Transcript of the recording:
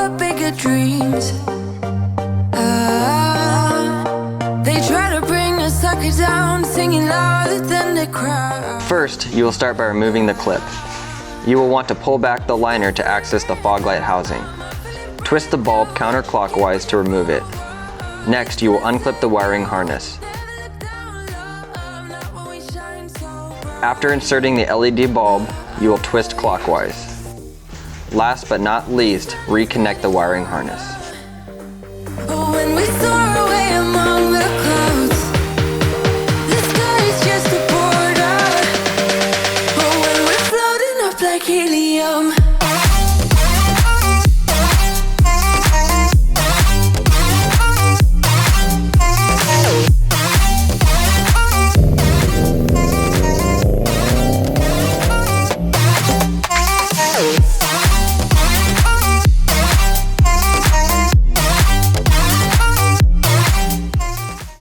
but bigger dreams. They try to bring a sucker down, singing louder than the crowd. First, you will start by removing the clip. You will want to pull back the liner to access the fog light housing. Twist the bulb counterclockwise to remove it. Next, you will unclip the wiring harness. After inserting the LED bulb, you will twist clockwise. Last but not least, reconnect the wiring harness. When we soar away among the clouds, the sky is just a border. When we're floating up like helium.